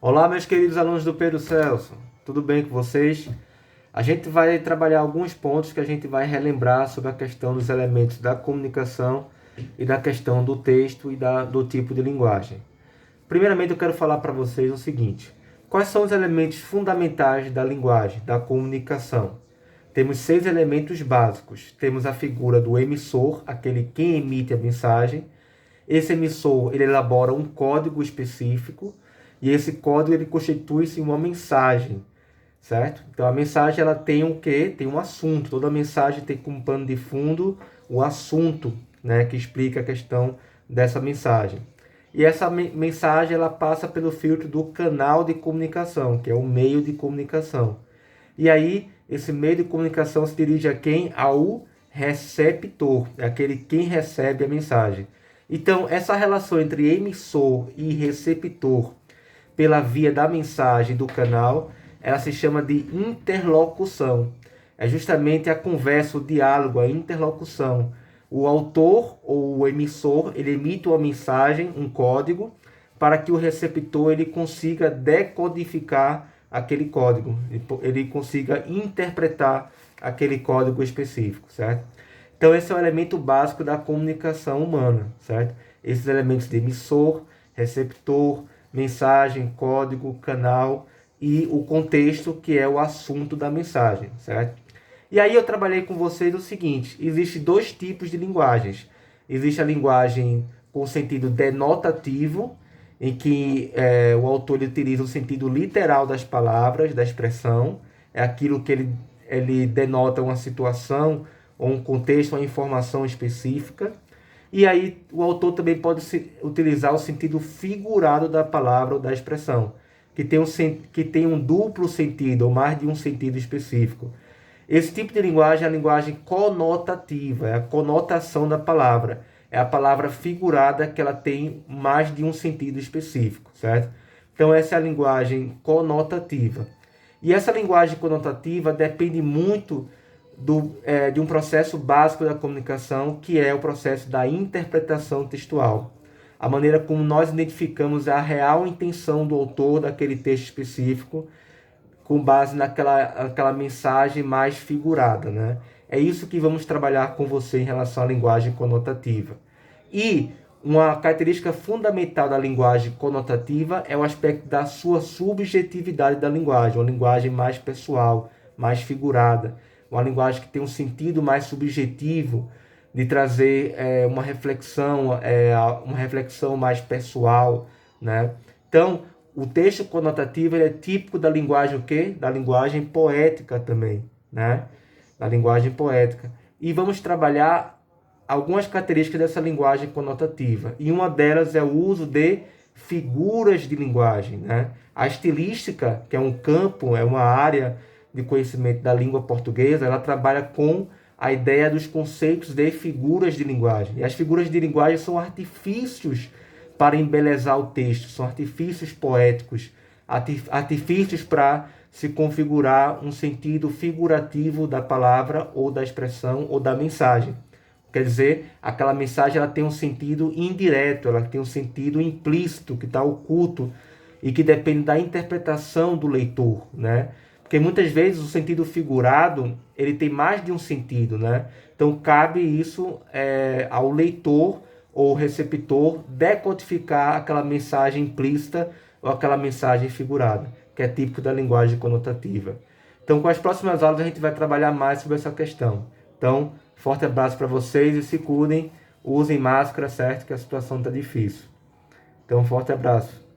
Olá, meus queridos alunos do Pedro Celso, tudo bem com vocês? A gente vai trabalhar alguns pontos que a gente vai relembrar sobre a questão dos elementos da comunicação e da questão do texto e do tipo de linguagem. Primeiramente, eu quero falar para vocês o seguinte: quais são os elementos fundamentais da linguagem, da comunicação? Temos 6 elementos básicos. Temos a figura do emissor, aquele quem emite a mensagem. Esse emissor ele elabora um código específico e esse código ele constitui-se em uma mensagem, certo? Então a mensagem ela tem o quê? Tem um assunto. Toda mensagem tem como pano de fundo o assunto, né, que explica a questão dessa mensagem. E essa mensagem ela passa pelo filtro do canal de comunicação, que é o meio de comunicação. E aí esse meio de comunicação se dirige a quem? Ao receptor, é aquele quem recebe a mensagem. Então, essa relação entre emissor e receptor pela via da mensagem do canal, ela se chama de interlocução. É justamente a conversa, o diálogo, a interlocução. O autor ou o emissor, ele emite uma mensagem, um código, para que o receptor ele consiga decodificar aquele código, ele consiga interpretar aquele código específico, certo? Então esse é o elemento básico da comunicação humana, certo? Esses elementos de emissor, receptor, mensagem, código, canal e o contexto, que é o assunto da mensagem, certo? E aí eu trabalhei com vocês o seguinte: existem 2 tipos de linguagens. Existe a linguagem com sentido denotativo, em que o autor utiliza o sentido literal das palavras, da expressão, é aquilo que ele denota uma situação ou um contexto, uma informação específica. E aí o autor também pode utilizar o sentido figurado da palavra ou da expressão, que tem um duplo sentido ou mais de um sentido específico. Esse tipo de linguagem é a linguagem conotativa, é a conotação da palavra. É a palavra figurada que ela tem mais de um sentido específico, certo? Então essa é a linguagem conotativa. E essa linguagem conotativa depende muito de um processo básico da comunicação, que é o processo da interpretação textual. A maneira como nós identificamos a real intenção do autor daquele texto específico, com base naquela mensagem mais figurada, né? É isso que vamos trabalhar com você em relação à linguagem conotativa. E uma característica fundamental da linguagem conotativa é o aspecto da sua subjetividade da linguagem, uma linguagem mais pessoal, mais figurada, uma linguagem que tem um sentido mais subjetivo, de trazer uma reflexão mais pessoal, né? Então, o texto conotativo ele é típico da linguagem o quê? Da linguagem poética também, né? Da linguagem poética. E vamos trabalhar algumas características dessa linguagem conotativa. E uma delas é o uso de figuras de linguagem, né? A estilística, que é um campo, é uma área de conhecimento da língua portuguesa, ela trabalha com a ideia dos conceitos de figuras de linguagem. E as figuras de linguagem são artifícios para embelezar o texto, são artifícios poéticos, artifícios para se configurar um sentido figurativo da palavra ou da expressão ou da mensagem. Quer dizer, aquela mensagem ela tem um sentido indireto, ela tem um sentido implícito, que está oculto e que depende da interpretação do leitor, né? Porque muitas vezes o sentido figurado ele tem mais de um sentido, né? Então cabe isso ao leitor ou receptor decodificar aquela mensagem implícita ou aquela mensagem figurada, que é típico da linguagem conotativa. Então, com as próximas aulas a gente vai trabalhar mais sobre essa questão. Então, forte abraço para vocês e se cuidem, usem máscara, certo? Que a situação está difícil. Então, forte abraço.